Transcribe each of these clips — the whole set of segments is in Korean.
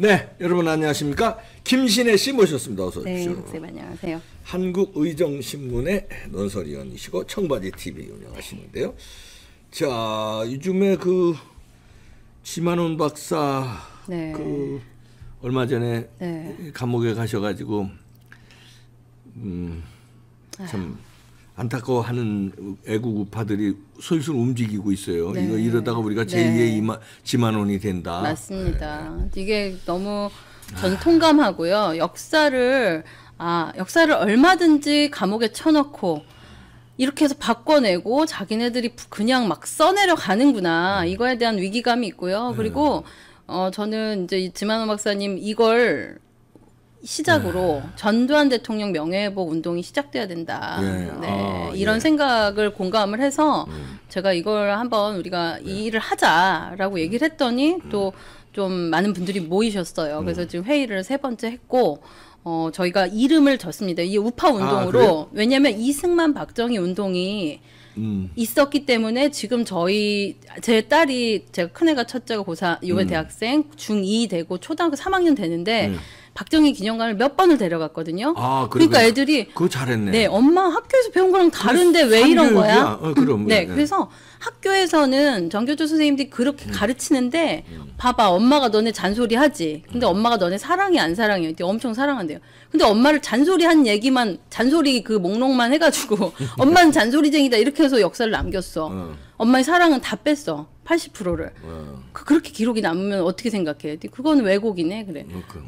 네, 여러분 안녕하십니까? 김신혜 씨 모셨습니다. 어서 오십시오. 네, 선생님 안녕하세요. 한국의정신문의 논설위원이시고 청바지 TV 운영하시는데요. 자, 요즘에 그 지만원 박사 네. 그 얼마 전에 네. 감옥에 가셔가지고 참 안타까워하는 애국 우파들이 솔솔 움직이고 있어요. 네. 이러다가 우리가 제2의 지만원이 된다. 맞습니다. 네. 이게 너무 전 통감하고요. 역사를 얼마든지 감옥에 쳐넣고 이렇게 해서 바꿔내고 자기네들이 그냥 막 써내려 가는구나. 이거에 대한 위기감이 있고요. 그리고 저는 이제 지만원 박사님 이걸 시작으로 전두환 대통령 명예회복 운동이 시작돼야 된다. 이런 생각을 공감을 해서 제가 이걸 한번 우리가 이 일을 하자라고 얘기를 했더니 또 좀 많은 분들이 모이셨어요. 그래서 지금 회의를 3번째 했고 저희가 이름을 졌습니다. 이 우파 운동으로. 왜냐하면 이승만 박정희 운동이 있었기 때문에 지금 제 딸이 제가 큰애가 첫째가 이번에 대학생 중2 되고 초등학교 3학년 되는데 박정희 기념관을 몇 번을 데려갔거든요. 그러니까 애들이 그거 잘했네. 네, 엄마 학교에서 배운 거랑 다른데 왜 이런 거야? 그럼. 네, 그래서 학교에서는 정교조 선생님들이 그렇게 가르치는데 봐봐, 엄마가 너네 잔소리 하지. 근데 엄마가 너네 사랑해 안 사랑해? 엄청 사랑한대요. 근데 엄마를 잔소리한 얘기만 잔소리 그 목록만 해가지고 엄마는 잔소리쟁이다 이렇게 해서 역사를 남겼어. 엄마의 사랑은 다 뺐어. 80%를. 그렇게 기록이 남으면 어떻게 생각해? 그건 왜곡이네. 그래.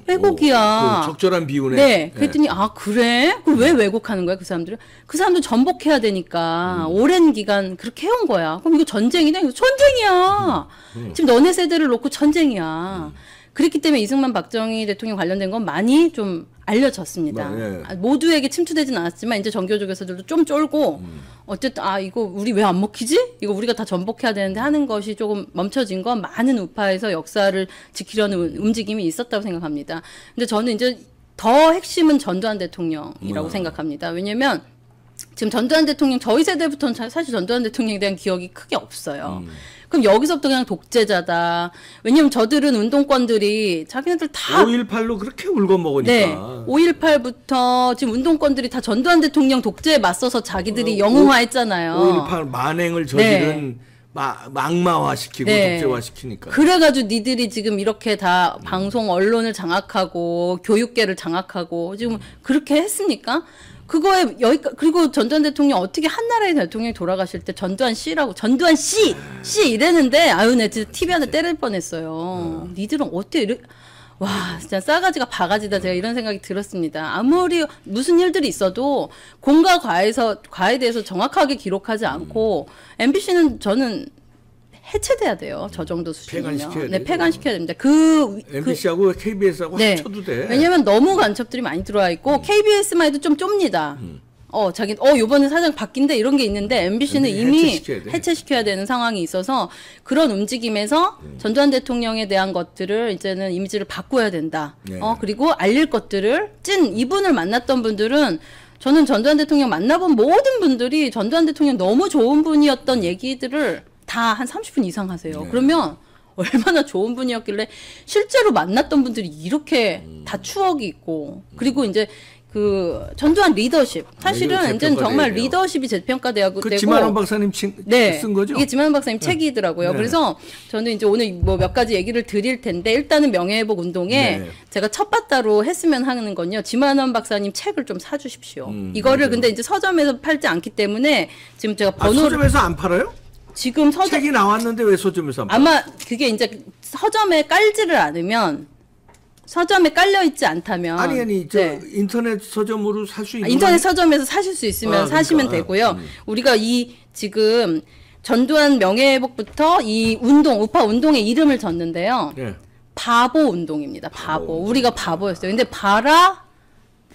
왜곡이야. 적절한 비유네. 네. 그랬더니 그래? 그럼 왜 왜곡하는 거야 그 사람들은? 그 사람들 전복해야 되니까 오랜 기간 그렇게 해온 거야. 그럼 이거 전쟁이네? 이거 전쟁이야. 지금 너네 세대를 놓고 전쟁이야. 그렇기 때문에 이승만 박정희 대통령 관련된 건 많이 좀 알려졌습니다. 모두에게 침투되진 않았지만 이제 정교조에서들도 좀 쫄고 어쨌든 이거 우리 왜 안 먹히지? 이거 우리가 다 전복해야 되는데 하는 것이 조금 멈춰진 건 많은 우파에서 역사를 지키려는 움직임이 있었다고 생각합니다. 근데 저는 이제 더 핵심은 전두환 대통령이라고 생각합니다. 왜냐면 지금 전두환 대통령 저희 세대부터는 사실 전두환 대통령에 대한 기억이 크게 없어요. 그럼 여기서부터 그냥 독재자다. 왜냐면 저들은 운동권들이 자기네들 다 5.18로 그렇게 울고 먹으니까. 네. 5.18부터 지금 운동권들이 다 전두환 대통령 독재에 맞서서 자기들이 영웅화했잖아요. 5.18 만행을 저지른 악마화시키고 독재화시키니까. 그래가지고 니들이 지금 이렇게 다 방송 언론을 장악하고 교육계를 장악하고 지금 그렇게 했으니까 그리고 전두환 대통령 어떻게 한나라의 대통령이 돌아가실 때 전두환 씨 이랬는데 내 진짜 TV 안에 때릴 뻔했어요. 니들은 어떻게 와, 진짜 싸가지가 바가지다. 제가 이런 생각이 들었습니다. 아무리 무슨 일들이 있어도 공과 과에 대해서 정확하게 기록하지 않고 MBC는 저는 해체돼야 돼요. 저 정도 수준이면. 폐간시켜야 됩니다. MBC하고 KBS하고 합쳐도 돼. 왜냐면 너무 간첩들이 많이 들어와 있고 KBS만 해도 좀 좁니다. 요번에 사장 바뀐데 이런 게 있는데 MBC는 이미 해체시켜야 되는 상황이 있어서 그런 움직임에서 전두환 대통령에 대한 것들을 이제는 이미지를 바꿔야 된다. 그리고 알릴 것들을 이분을 만났던 분들은 저는 전두환 대통령 만나본 모든 분들이 전두환 대통령 너무 좋은 분이었던 얘기들을 다 한 30분 이상 하세요. 그러면 얼마나 좋은 분이었길래 실제로 만났던 분들이 이렇게 다 추억이 있고 그리고 이제 그 전두환 리더십 사실은 이제는 정말 리더십이 재평가되고 지만원 박사님 쓴 거죠? 이게 지만원 박사님 책이더라고요. 그래서 저는 이제 오늘 몇 가지 얘기를 드릴 텐데 일단은 명예회복 운동에 제가 첫 바다로 했으면 하는 건요. 지만원 박사님 책을 좀 사주십시오. 이거를 근데 이제 서점에서 팔지 않기 때문에 지금 제가 서점에서 안 팔아요? 지금 책이 나왔는데 왜 서점에서 안 팔아요? 아마 그게 이제 서점에 깔지를 않으면 서점에 깔려 있지 않다면 인터넷 서점으로 살 수 있는 인터넷 서점에서 사실 수 있으면 사시면 되고요. 우리가 지금 전두환 명예회복부터 이 우파 운동의 이름을 졌는데요. 바보 운동입니다. 바보. 우리가 바보였어요. 근데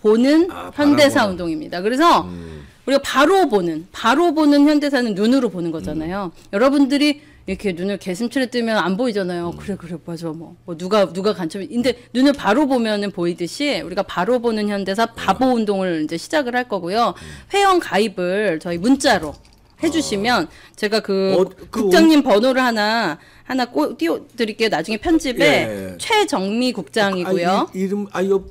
보는 현대사 운동입니다. 그래서 우리가 바로 보는 현대사는 눈으로 보는 거잖아요. 여러분들이 이렇게 눈을 개슴츠레 뜨면 안 보이잖아요. 그래 맞아 누가 간첩이 근데 눈을 바로 보면은 보이듯이 우리가 바로 보는 현대사 바보 운동을 이제 시작을 할 거고요. 회원 가입을 저희 문자로 해주시면 제가 국장님 번호를 하나 띄워드릴게요. 나중에 편집에 예. 최정미 국장이고요. 이름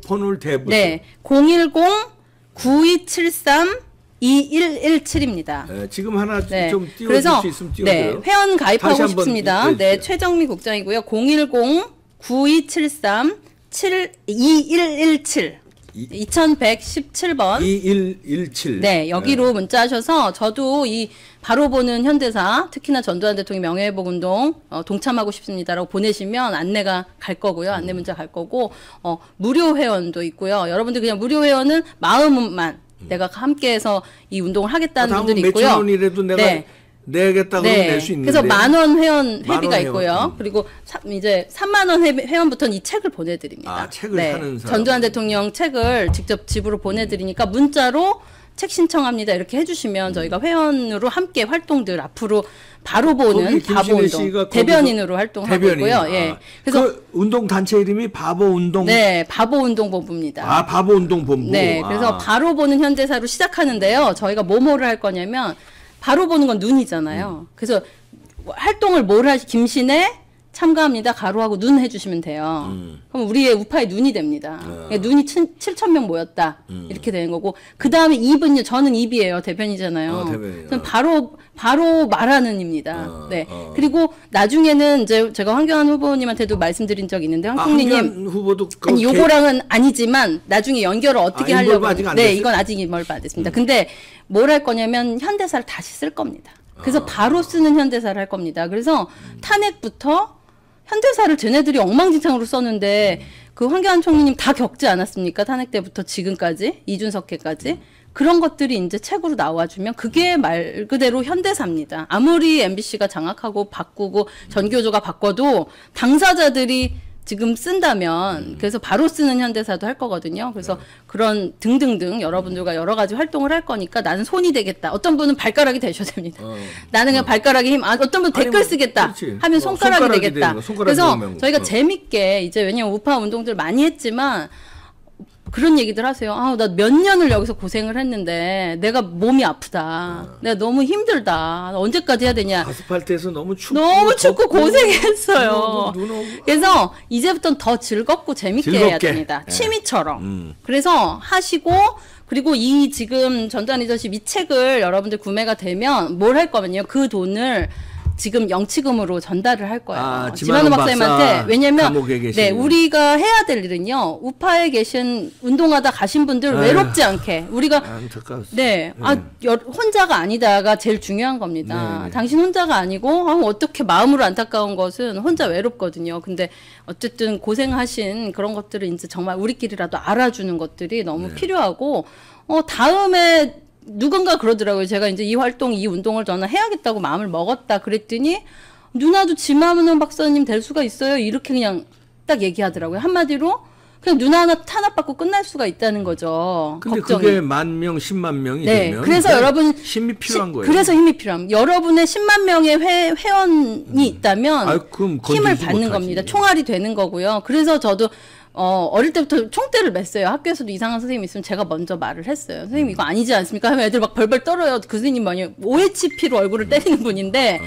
번호를 대보세요. 네, 010-9273-2117입니다. 네, 지금 하나 네. 좀 띄워줄 그래서 수 있으면 띄워줘요. 네, 회원 가입하고 싶습니다. 네, 띄워주세요. 최정미 국장이고요. 010-9273-2117 2117번 2117. 네, 여기로 문자하셔서 저도 이 바로 보는 현대사, 특히나 전두환 대통령 명예회복운동 동참하고 싶습니다라고 보내시면 안내가 갈 거고요. 안내 문자 갈 거고 무료 회원도 있고요. 여러분들 그냥 무료 회원은 마음만 내가 함께해서 이 운동을 하겠다는 분들이 있고요. 몇천 원이라도 내가 내겠다 그러면 낼 수 있는데. 그래서 10,000원 회원 회비가 회원. 있고요. 그리고 이제 30,000원 회원부터는 이 책을 보내드립니다. 아, 책을 사는 사람. 전두환 대통령 책을 직접 집으로 보내드리니까 문자로 책 신청합니다. 이렇게 해주시면 저희가 회원으로 함께 활동들 앞으로 바로 보는 바보운동 대변인으로 활동하고 있고요. 예. 그래서 그 운동 단체 이름이 바보운동. 네, 바보운동본부입니다. 아, 바보운동본부. 네, 그래서 바로 보는 현대사로 시작하는데요. 저희가 뭐를 할 거냐면 바로 보는 건 눈이잖아요. 그래서 활동을 김신에 참가합니다. 가로하고 눈 해주시면 돼요. 그럼 우리의 우파의 눈이 됩니다. 눈이 7,000명 모였다. 이렇게 되는 거고. 그 다음에 입은요. 저는 입이에요. 대변이잖아요. 대변인. 바로 말하는 입니다. 네. 그리고 나중에는 이제 제가 황교안 후보님한테도 말씀드린 적이 있는데 황국리님. 황교안 후보도 아니, 요거랑은 아니지만 나중에 연결을 어떻게 하려고. 네, 이건 아직 임벌 안 됐습니다. 근데 뭘 할 거냐면 현대사를 다시 쓸 겁니다. 그래서 바로 쓰는 현대사를 할 겁니다. 그래서 탄핵부터 현대사를 쟤네들이 엉망진창으로 썼는데 그 황교안 총리님 다 겪지 않았습니까? 탄핵 때부터 지금까지 이준석회까지 그런 것들이 이제 책으로 나와주면 그게 말 그대로 현대사입니다. 아무리 MBC가 장악하고 바꾸고 전교조가 바꿔도 당사자들이 지금 쓴다면 그래서 바로 쓰는 현대사도 할 거거든요. 그래서 그런 등등등 여러분들과 여러 가지 활동을 할 거니까 나는 손이 되겠다. 어떤 분은 발가락이 되셔도 됩니다. 나는 그냥 발가락에 힘. 어떤 분은 댓글 쓰겠다. 하면 손가락이 되겠다. 그래서 저희가 재밌게 이제 왜냐면 우파 운동들 많이 했지만 그런 얘기들 하세요. 나 몇 년을 여기서 고생을 했는데 내가 몸이 아프다. 내가 너무 힘들다. 언제까지 해야 되냐. 아스팔트에서 너무 춥고 고생했어요. 그래서 이제부터는 더 즐겁고 재밌게 해야 됩니다. 취미처럼. 그래서 하시고 그리고 이 지금 전두환 리더십 이 책을 여러분들 구매가 되면 뭘 할 거면요. 그 돈을 지금 영치금으로 전달을 할 거예요. 지만우 박사님한테. 왜냐면 네, 우리가 해야 될 일은요. 우파에 계신 운동하다 가신 분들 외롭지 않게 우리가 혼자가 아니다가 제일 중요한 겁니다. 네네. 당신 혼자가 아니고 어떻게 마음으로 안타까운 것은 혼자 외롭거든요. 근데 어쨌든 고생하신 그런 것들을 이제 정말 우리끼리라도 알아주는 것들이 너무 필요하고 다음에 누군가 그러더라고요. 제가 이제 이 운동을 저는 해야겠다고 마음을 먹었다 그랬더니 누나도 지만우 박사님 될 수가 있어요. 이렇게 그냥 딱 얘기하더라고요. 한마디로 그냥 누나 하나 탄압받고 끝날 수가 있다는 거죠. 근데 걱정이. 그게 10,000명, 10만 명이 되면 그래서 여러분 힘이 필요한 거예요. 그래서 힘이 필요합니다. 여러분의 10만 명의 회원이 있다면 힘을 받는 겁니다. 총알이 되는 거고요. 그래서 저도 어릴 때부터 총대를 맸어요. 학교에서도 이상한 선생님이 있으면 제가 먼저 말을 했어요. 선생님 이거 아니지 않습니까? 하면 애들 막 벌벌 떨어요. 그 선생님 OHP로 얼굴을 때리는 분인데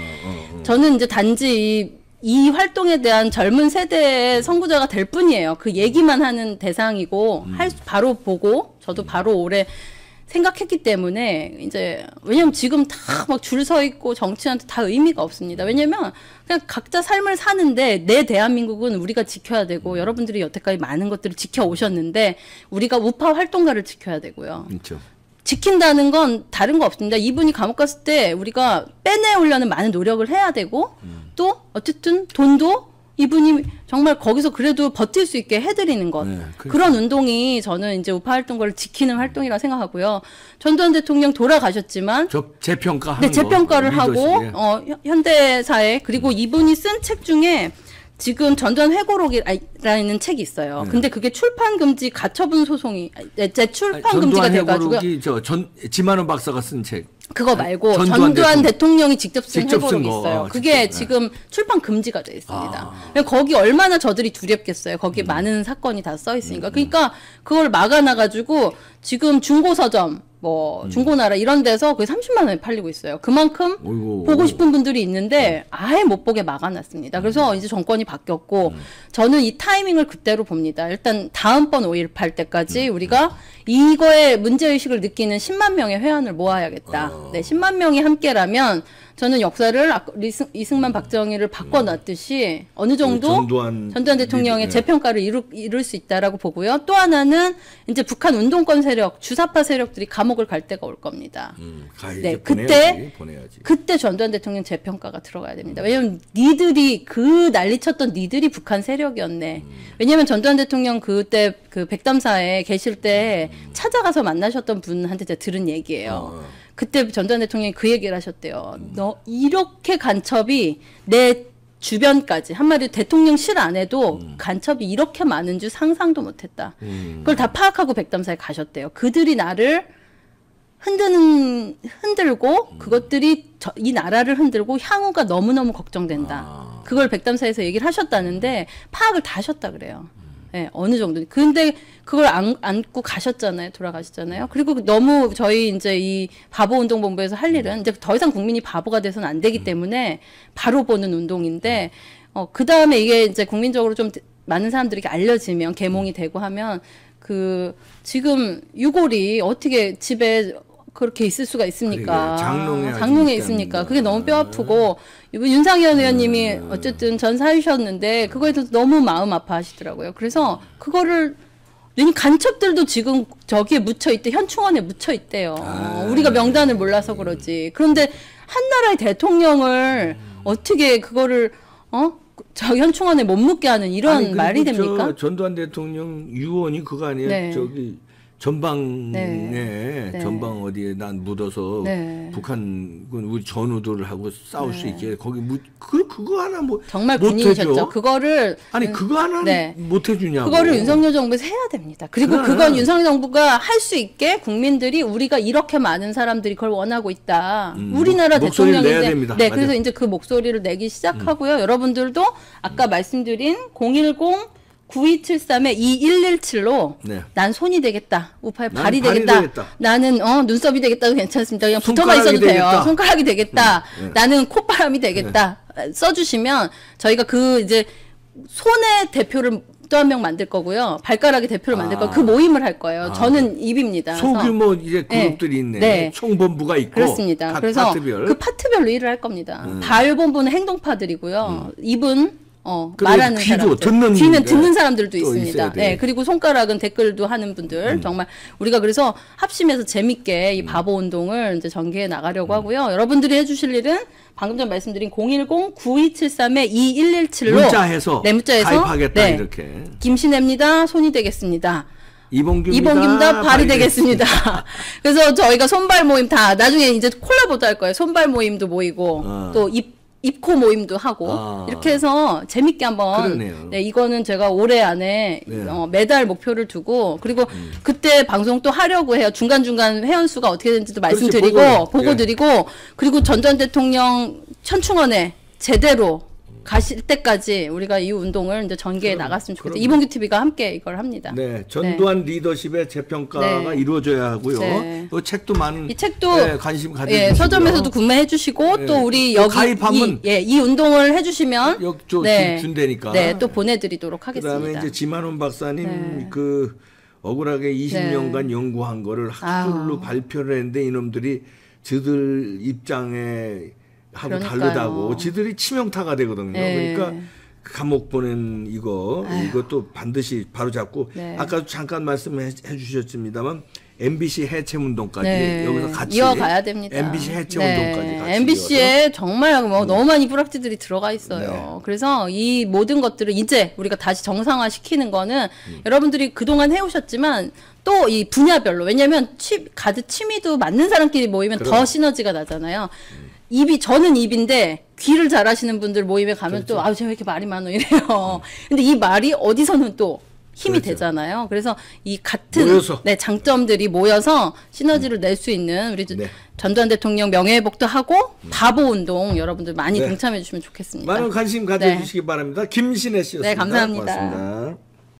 저는 이제 단지 이 활동에 대한 젊은 세대의 선구자가 될 뿐이에요. 그 얘기만 하는 대상이고 바로 보고 저도 바로 올해 생각했기 때문에 이제 왜냐면 지금 다 막 줄 서 있고 정치한테 다 의미가 없습니다. 왜냐면 그냥 각자 삶을 사는데 내 대한민국은 우리가 지켜야 되고 여러분들이 여태까지 많은 것들을 지켜오셨는데 우리가 우파 활동가를 지켜야 되고요. 그렇죠. 지킨다는 건 다른 거 없습니다. 이분이 감옥 갔을 때 우리가 빼내오려는 많은 노력을 해야 되고 또 어쨌든 돈도 이분이 정말 거기서 그래도 버틸 수 있게 해드리는 것. 그런 운동이 저는 이제 우파 활동가를 지키는 활동이라고 생각하고요. 전두환 대통령 돌아가셨지만 재평가를 하고 현대사에 그리고 이분이 쓴 책 중에 지금 전두환 회고록이라는 책이 있어요. 근데 그게 출판 금지 가처분 소송이 재출판 금지가 돼가지고요. 지만우 박사가 쓴 책. 그거 말고 전두환 대통령이 직접 쓴 회고록이 있어요. 그게 지금 출판 금지가 돼 있습니다. 거기 얼마나 저들이 두렵겠어요. 거기 많은 사건이 다 써 있으니까. 그러니까 그걸 막아놔가지고 지금 중고 서점 뭐 중고나라 이런 데서 거의 30만 원에 팔리고 있어요. 그만큼 어이구. 보고 싶은 분들이 있는데 아예 못 보게 막아놨습니다. 그래서 이제 정권이 바뀌었고 저는 이 타이밍을 그때로 봅니다. 일단 다음번 5.18 때까지 우리가 이거에 문제의식을 느끼는 10만 명의 회원을 모아야겠다. 네, 10만 명이 함께라면 저는 역사를 이승만 박정희를 바꿔놨듯이 어느 정도 전두환 대통령의 재평가를 이룰 수 있다라고 보고요. 또 하나는 이제 북한 운동권 세력, 주사파 세력들이 감옥을 갈 때가 올 겁니다. 네, 그때 전두환 대통령 재평가가 들어가야 됩니다. 왜냐하면 니들이 그 난리쳤던 니들이 북한 세력이었네. 왜냐하면 전두환 대통령 그때 그 백담사에 계실 때 찾아가서 만나셨던 분한테 제가 들은 얘기예요. 그때 전두환 대통령이 그 얘기를 하셨대요. 너 이렇게 간첩이 내 주변까지 한마디로 대통령실 안에도 간첩이 이렇게 많은 줄 상상도 못했다. 그걸 다 파악하고 백담사에 가셨대요. 그들이 나를 흔들고 그것들이 이 나라를 흔들고 향후가 너무너무 걱정된다. 그걸 백담사에서 얘기를 하셨다는데 파악을 다 하셨다 그래요. 네, 어느 정도. 근데 그걸 안고 가셨잖아요. 돌아가셨잖아요. 그리고 너무 저희 이제 이 바보운동본부에서 할 일은 이제 더 이상 국민이 바보가 돼서는 안 되기 때문에 바로 보는 운동인데, 그 다음에 이게 이제 국민적으로 좀 많은 사람들에게 알려지면 계몽이 되고 하면 지금 유골이 어떻게 집에 그렇게 있을 수가 있습니까? 장롱에 있으니까. 그게 너무 뼈 아프고, 윤상현 의원님이 어쨌든 전 사유셨는데, 그거에 대해서 너무 마음 아파하시더라고요. 그래서 그거를, 간첩들도 지금 저기에 묻혀있대, 현충원에 묻혀있대요. 우리가 명단을 몰라서 그러지. 그런데 한 나라의 대통령을 어떻게 그거를, 저 현충원에 못 묻게 하는 이런 말이 됩니까? 전두환 대통령 유언이 그거 아니에요? 네. 저기, 전방에 전방 어디에 난 묻어서 북한군 우리 전우들하고 싸울 수 있게 거기 그거 하나 뭐 정말 군인이셨죠. 그거를 그거 하나 못 해주냐고. 그거를 윤석열 정부에서 해야 됩니다. 그리고 그건 윤석열 정부가 할 수 있게 국민들이 우리가 이렇게 많은 사람들이 그걸 원하고 있다. 우리나라 대통령인데 네, 그래서 이제 그 목소리를 내기 시작하고요. 여러분들도 아까 말씀드린 010-9273-2117로 난 손이 되겠다. 우파의 발이 되겠다. 나는 눈썹이 되겠다도 괜찮습니다. 그냥 붙어만 있어도 돼요. 손가락이 되겠다. 나는 콧바람이 되겠다. 써주시면 저희가 이제 손의 대표를 또 한 명 만들 거고요. 발가락의 대표를 만들 거고 그 모임을 할 거예요. 저는 입입니다. 소규모 이제 그룹들이 있네. 총본부가 있고. 그렇습니다. 그래서 파트별. 그 파트별로 일을 할 겁니다. 발본부는 행동파들이고요. 입은 말하는 사람들, 귀는 듣는 사람들도 있습니다. 네, 그리고 손가락은 댓글도 하는 분들 정말 우리가 그래서 합심해서 재밌게 이 바보 운동을 이제 전개해 나가려고 하고요. 여러분들이 해주실 일은 방금 전 말씀드린 010-9273-2117로 문자해서 가입하겠다 이렇게. 김신혜입니다. 손이 되겠습니다. 이봉규입니다. 발이 되겠습니다. 그래서 저희가 손발 모임 다 나중에 이제 콜라보도 할 거예요. 손발 모임도 모이고 또 입코 모임도 하고 이렇게 해서 재밌게 한번 이거는 제가 올해 안에 매달 목표를 두고 그리고 그때 방송 또 하려고 해요. 중간중간 회원수가 어떻게 되는지도 말씀드리고 보고 드리고 그리고 전두환 대통령 현충원에 제대로 가실 때까지 우리가 이 운동을 이제 전개해 나갔으면 좋겠어요. 이봉규 TV가 함께 이걸 합니다. 네, 전두환 리더십의 재평가가 이루어져야 하고요. 이 책도 많은 이 책도 관심 가져주시고요. 서점에서도 구매해 주시고 또 우리 여기 가입하면 이 운동을 해주시면 준다니까. 또 보내드리도록 하겠습니다. 그다음에 이제 지만원 박사님 그 억울하게 20년간 연구한 거를 학술로 발표를 했는데 이놈들이 저들 입장에 하고 다르다고 지들이 치명타가 되거든요. 그러니까 감옥 보낸 이것도 반드시 바로잡고 아까도 잠깐 말씀해 주셨습니다만 MBC 해체 운동까지 여기서 같이 이어가야 됩니다. MBC 해체 운동까지 같이 MBC에 정말 너무 많이 뿌락지들이 들어가 있어요. 그래서 이 모든 것들을 이제 우리가 다시 정상화 시키는 거는 여러분들이 그동안 해오셨지만 또 이 분야별로 왜냐하면 가드 취미도 맞는 사람끼리 모이면 더 시너지가 나잖아요. 저는 입인데 귀를 잘하시는 분들 모임에 가면 또 쟤 왜 이렇게 말이 많어 이래요. 근데 이 말이 어디서는 또 힘이 되잖아요. 그래서 이 같은 장점들이 모여서 시너지를 낼 수 있는 우리 전두환 대통령 명예회복도 하고 바보 운동 여러분들 많이 동참해 주시면 좋겠습니다. 많은 관심 가져주시기 바랍니다. 김신혜 씨였습니다. 감사합니다. 고맙습니다.